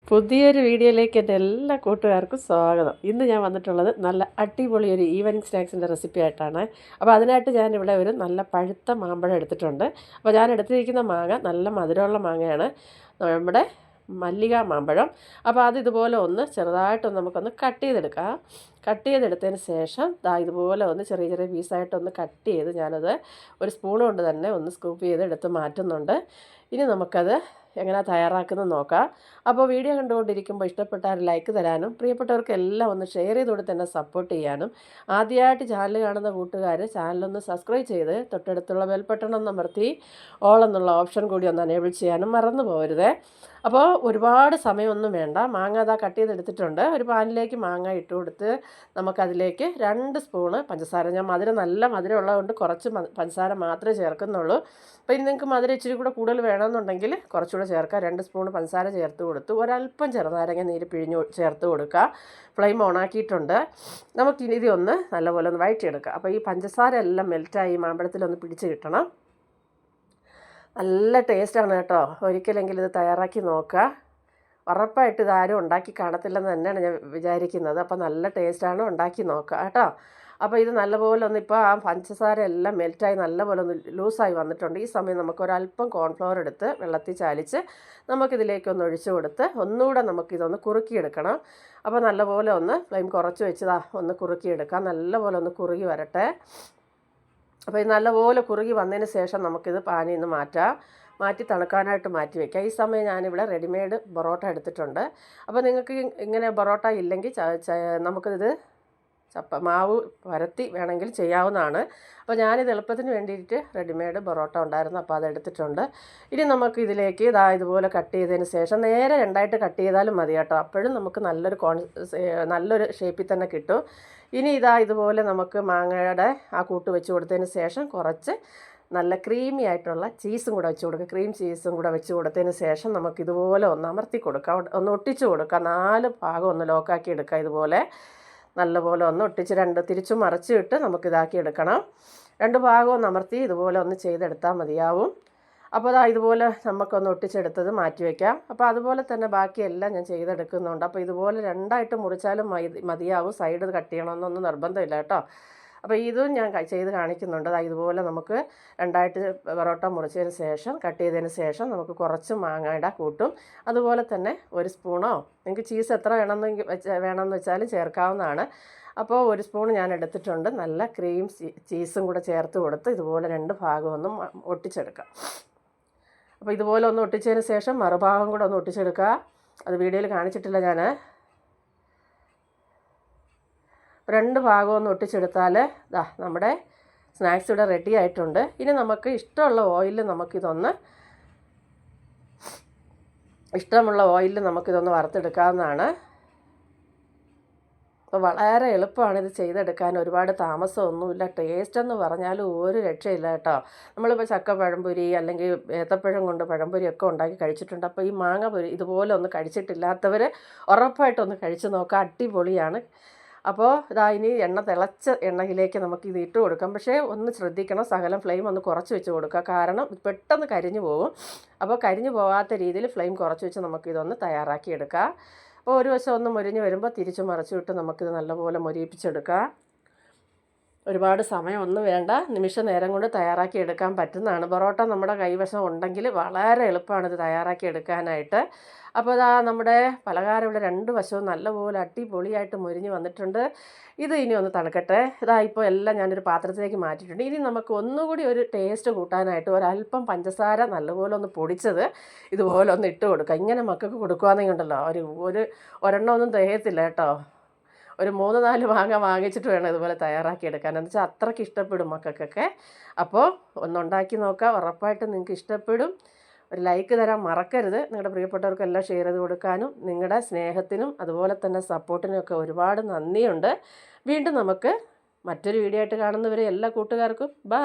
പുതിയൊരു വീഡിയോയിലേക്ക് എൻ്റെ എല്ലാ കൂട്ടുകാർക്കും സ്വാഗതം. ഇന്ന് ഞാൻ വന്നിട്ടുള്ളത് നല്ല അടിപൊളി ഒരു ഈവനിങ് സ്നാക്സിൻ്റെ റെസിപ്പി ആയിട്ടാണ്. അപ്പോൾ അതിനായിട്ട് ഞാനിവിടെ ഒരു നല്ല പഴുത്ത മാമ്പഴം എടുത്തിട്ടുണ്ട്. അപ്പോൾ ഞാൻ എടുത്തിരിക്കുന്ന മാങ്ങ നല്ല മധുരമുള്ള മാങ്ങയാണ്, നമ്മുടെ മല്ലിക മാമ്പഴം. അപ്പോൾ അത് ഇതുപോലെ ഒന്ന് ചെറുതായിട്ടൊന്ന് നമുക്കൊന്ന് കട്ട് ചെയ്തെടുക്കാം. കട്ട് ചെയ്തെടുത്തതിന് ശേഷം ഇതുപോലെ ഒന്ന് ചെറിയ ചെറിയ പീസായിട്ടൊന്ന് കട്ട് ചെയ്ത് ഞാനത് ഒരു സ്പൂൺ കൊണ്ട് തന്നെ ഒന്ന് സ്കൂപ്പ് ചെയ്ത് എടുത്ത് മാറ്റുന്നുണ്ട്. ഇനി നമുക്കത് എങ്ങനെ തയ്യാറാക്കുന്നത് നോക്കാം. അപ്പോൾ വീഡിയോ കണ്ടുകൊണ്ടിരിക്കുമ്പോൾ ഇഷ്ടപ്പെട്ടാൽ ലൈക്ക് തരാനും പ്രിയപ്പെട്ടവർക്ക് എല്ലാം ഒന്ന് ഷെയർ ചെയ്ത് കൊടുത്ത് എന്നെ സപ്പോർട്ട് ചെയ്യാനും, ആദ്യമായിട്ട് ചാനൽ കാണുന്ന കൂട്ടുകാർ ചാനലൊന്ന് സബ്സ്ക്രൈബ് ചെയ്ത് തൊട്ടടുത്തുള്ള ബെൽ ബട്ടൺ ഒന്ന് അമർത്തി ഓൾ എന്നുള്ള ഓപ്ഷൻ കൂടി ഒന്ന് എനേബിൾ ചെയ്യാനും മറന്നു പോകരുത്. അപ്പോൾ ഒരുപാട് സമയമൊന്നും വേണ്ട. മാങ്ങ കട്ട് ചെയ്തെടുത്തിട്ടുണ്ട്. ഒരു പാനിലേക്ക് മാങ്ങ ഇട്ട് കൊടുത്ത് നമുക്കതിലേക്ക് 2 സ്പൂണ് പഞ്ചസാര, ഞാൻ നല്ല മധുരം ഉള്ളതുകൊണ്ട് കുറച്ച് പഞ്ചസാര മാത്രമേ ചേർക്കുന്നുള്ളൂ. അപ്പോൾ ഇനി നിങ്ങൾക്ക് മധുരം ഇച്ചിരി കൂടെ കൂടുതൽ വേണമെന്നുണ്ടെങ്കിൽ കുറച്ചുകൂടെ ചേർക്കുക. 2 സ്പൂൺ പഞ്ചസാര ചേർത്ത് കൊടുത്ത് ഒരല്പം ചെറുനാരങ്ങ നീര് പിഴിഞ്ഞ് ചേർത്ത് കൊടുക്കുക. ഫ്ലെയിം ഓണാക്കിയിട്ടുണ്ട്. നമുക്കിനി ഇതൊന്ന് നല്ലപോലെ ഒന്ന് വഴറ്റിയെടുക്കുക. അപ്പോൾ ഈ പഞ്ചസാര എല്ലാം മെൽറ്റായി മാമ്പഴത്തിലൊന്ന് പിടിച്ച് കിട്ടണം. നല്ല ടേസ്റ്റാണ് കേട്ടോ. ഒരിക്കലെങ്കിലും ഇത് തയ്യാറാക്കി നോക്കുക. ഉറപ്പായിട്ട് ഇതാരും ഉണ്ടാക്കി കാണത്തില്ലെന്ന് തന്നെയാണ് ഞാൻ വിചാരിക്കുന്നത്. അപ്പോൾ നല്ല ടേസ്റ്റാണ്, ഉണ്ടാക്കി നോക്കുക കേട്ടോ. അപ്പോൾ ഇത് നല്ലപോലെ ഒന്ന് ഇപ്പോൾ ആ പഞ്ചസാര എല്ലാം മെൽറ്റായി നല്ലപോലെ ഒന്ന് ലൂസായി വന്നിട്ടുണ്ട്. ഈ സമയം നമുക്ക് ഒരല്പം കോൺഫ്ലവർ എടുത്ത് വെള്ളത്തിൽ ചാലിച്ച് നമുക്കിതിലേക്കൊന്ന് ഒഴിച്ചു കൊടുത്ത് ഒന്നുകൂടെ നമുക്കിതൊന്ന് കുറുക്കിയെടുക്കണം. അപ്പോൾ നല്ലപോലെ ഒന്ന് ഫ്ലെയിം കുറച്ച് വെച്ച് ഒന്ന് കുറുക്കിയെടുക്കാം. നല്ലപോലെ ഒന്ന് കുറുകി വരട്ടെ. അപ്പോൾ ഇത് നല്ലപോലെ കുറുകി വന്നതിന് ശേഷം നമുക്കിത് പാനിൽ നിന്ന് മാറ്റി തണുക്കാനായിട്ട് മാറ്റി വയ്ക്കാം. ഈ സമയം ഞാനിവിടെ റെഡിമെയ്ഡ് പൊറോട്ട എടുത്തിട്ടുണ്ട്. അപ്പോൾ നിങ്ങൾക്ക് ഇങ്ങനെ പൊറോട്ട ഇല്ലെങ്കിൽ നമുക്കിത് മാവ് പരത്തി വേണമെങ്കിൽ ചെയ്യാവുന്നതാണ്. അപ്പോൾ ഞാനിത് എളുപ്പത്തിന് വേണ്ടിയിട്ട് റെഡിമെയ്ഡ് പൊറോട്ട ഉണ്ടായിരുന്നു, അപ്പോൾ അതെടുത്തിട്ടുണ്ട്. ഇനി നമുക്ക് ഇതിലേക്ക് ഇതുപോലെ കട്ട് ചെയ്തതിന് ശേഷം നേരെ 2ആയിട്ട് കട്ട് ചെയ്താലും മതി കേട്ടോ. അപ്പോഴും നമുക്ക് നല്ലൊരു ഷേപ്പിൽ തന്നെ കിട്ടും. ഇനി ഇതുപോലെ നമുക്ക് മാങ്ങയുടെ ആ കൂട്ട് വെച്ച് കൊടുത്തതിന് ശേഷം കുറച്ച് നല്ല ക്രീമി ആയിട്ടുള്ള ചീസും കൂടെ വെച്ച് കൊടുക്കുക. ക്രീം ചീസും കൂടെ വെച്ച് കൊടുത്തതിന് ശേഷം നമുക്കിതുപോലെ ഒന്ന് അമർത്തി കൊടുക്കാം, ഒന്ന് ഒട്ടിച്ച് കൊടുക്കാം. 4 ഭാഗം ഒന്ന് ലോക്കാക്കി എടുക്കാം. ഇതുപോലെ നല്ലപോലെ ഒന്ന് ഒട്ടിച്ച് തിരിച്ചും മറിച്ചിട്ട് നമുക്കിതാക്കി എടുക്കണം. 2 ഭാഗം ഒന്ന് അമർത്തി ഇതുപോലെ ഒന്ന് ചെയ്തെടുത്താൽ മതിയാവും. അപ്പോൾ ഇതുപോലെ നമുക്കൊന്ന് ഒട്ടിച്ചെടുത്തത് മാറ്റി വയ്ക്കാം. അപ്പോൾ അതുപോലെ തന്നെ ബാക്കിയെല്ലാം ഞാൻ ചെയ്തെടുക്കുന്നുണ്ട്. അപ്പോൾ ഇതുപോലെ 2ആയിട്ട് മുറിച്ചാലും മതിയാവും. സൈഡ് കട്ട് ചെയ്യണമെന്നൊന്നും നിർബന്ധമില്ല കേട്ടോ. അപ്പോൾ ഇതും ഞാൻ ചെയ്ത് കാണിക്കുന്നുണ്ട്. ഇതുപോലെ നമുക്ക് 2ആയിട്ട് പൊറോട്ട മുറിച്ചതിന് ശേഷം കട്ട് ചെയ്തതിന് ശേഷം നമുക്ക് കുറച്ച് മാങ്ങയുടെ കൂട്ടും അതുപോലെ തന്നെ 1 സ്പൂണോ നിങ്ങൾക്ക് ചീസ് എത്ര വേണമെന്ന് വെച്ചാലും ചേർക്കാവുന്നതാണ്. അപ്പോൾ 1 സ്പൂൺ ഞാൻ എടുത്തിട്ടുണ്ട്. നല്ല ക്രീം ചീസും കൂടെ ചേർത്ത് കൊടുത്ത് ഇതുപോലെ 2 ഭാഗമൊന്നും ഒട്ടിച്ചെടുക്കാം. അപ്പോൾ ഇതുപോലെ ഒന്ന് ഒട്ടിച്ചതിന് ശേഷം മറുഭാഗം കൂടെ ഒന്ന് ഒട്ടിച്ചെടുക്കുക. അത് വീഡിയോയിൽ കാണിച്ചിട്ടില്ല ഞാൻ. 2 ഭാഗം ഒന്ന് ഒട്ടിച്ചെടുത്താൽ നമ്മുടെ സ്നാക്സ് ഇവിടെ റെഡി ആയിട്ടുണ്ട്. ഇനി നമുക്ക് ഇഷ്ടമുള്ള ഓയിലിൽ നമുക്കിതൊന്ന് വറുത്തെടുക്കാവുന്നതാണ്. അപ്പോൾ വളരെ എളുപ്പമാണ് ഇത് ചെയ്തെടുക്കാൻ. ഒരുപാട് താമസമൊന്നുമില്ല. ടേസ്റ്റ് എന്ന് പറഞ്ഞാൽ ഒരു രക്ഷയില്ല കേട്ടോ. നമ്മളിപ്പോൾ ചക്ക പഴംപൊരി അല്ലെങ്കിൽ ഏത്തപ്പഴം കൊണ്ട് പഴംപൊരിയൊക്കെ ഉണ്ടാക്കി കഴിച്ചിട്ടുണ്ട്. അപ്പോൾ ഈ മാങ്ങ പൊരി ഇതുപോലെ ഒന്ന് കഴിച്ചിട്ടില്ലാത്തവർ ഉറപ്പായിട്ടൊന്ന് കഴിച്ച് നോക്കുക. അടിപൊളിയാണ്. അപ്പോൾ ഇനി തിളച്ച എണ്ണയിലേക്ക് നമുക്കിത് ഇട്ട് കൊടുക്കാം. പക്ഷേ ഒന്ന് ശ്രദ്ധിക്കണം, ശകലം ഫ്ലെയിം ഒന്ന് കുറച്ച് വെച്ച് കൊടുക്കുക. കാരണം പെട്ടെന്ന് കരിഞ്ഞു പോകും. അപ്പോൾ കരിഞ്ഞു പോകാത്ത രീതിയിൽ ഫ്ലെയിം കുറച്ച് വെച്ച് നമുക്കിതൊന്ന് തയ്യാറാക്കി എടുക്കാം. അപ്പോൾ ഒരു വശം ഒന്ന് മൊരിഞ്ഞ് വരുമ്പോൾ തിരിച്ച് മറിച്ച് വിട്ട് നമുക്കിത് നല്ലപോലെ മൊരിയിപ്പിച്ചെടുക്കാം. ഒരുപാട് സമയമൊന്നും വേണ്ട, നിമിഷ നേരം കൊണ്ട് തയ്യാറാക്കി എടുക്കാൻ പറ്റുന്നതാണ്. പൊറോട്ട നമ്മുടെ കൈവശം ഉണ്ടെങ്കിൽ വളരെ എളുപ്പമാണ് ഇത് തയ്യാറാക്കി എടുക്കാനായിട്ട്. അപ്പോൾ നമ്മുടെ പലഹാരം ഇവിടെ 2 വശവും നല്ലപോലെ അടിപൊളിയായിട്ട് മൊരിഞ്ഞ് വന്നിട്ടുണ്ട്. ഇത് ഇനി ഒന്ന് തണുക്കട്ടെ. ഇപ്പോൾ എല്ലാം ഞാനൊരു പാത്രത്തിലേക്ക് മാറ്റിയിട്ടുണ്ട്. ഇനി നമുക്ക് ഒന്നുകൂടി ഒരു ടേസ്റ്റ് കൂട്ടാനായിട്ട് ഒരല്പം പഞ്ചസാര നല്ലപോലെ ഒന്ന് പൊടിച്ചത് ഇതുപോലെ ഒന്ന് ഇട്ട് കൊടുക്കുക. ഇങ്ങനെ മക്കൾക്ക് കൊടുക്കുകയാണെങ്കിൽ ഉണ്ടല്ലോ ഒരെണ്ണം ഒന്നും തികയത്തില്ല കേട്ടോ. ഒരു 3-4 മാങ്ങ വാങ്ങിച്ചിട്ട് വേണം ഇതുപോലെ തയ്യാറാക്കി എടുക്കാൻ. എന്ന് വെച്ചാൽ അത്രയ്ക്ക് ഇഷ്ടപ്പെടും മക്കൾക്കൊക്കെ. അപ്പോൾ ഒന്നുണ്ടാക്കി നോക്കുക, ഉറപ്പായിട്ടും നിങ്ങൾക്ക് ഇഷ്ടപ്പെടും. ഒരു ലൈക്ക് തരാൻ മറക്കരുത്. നിങ്ങളുടെ പ്രിയപ്പെട്ടവർക്കെല്ലാം ഷെയർ ചെയ്ത് കൊടുക്കാനും നിങ്ങളുടെ സ്നേഹത്തിനും അതുപോലെ തന്നെ സപ്പോർട്ടിനും ഒക്കെ ഒരുപാട് നന്ദിയുണ്ട്. വീണ്ടും നമുക്ക് മറ്റൊരു വീഡിയോ ആയിട്ട് കാണുന്നവരെ എല്ലാ കൂട്ടുകാർക്കും ബൈ.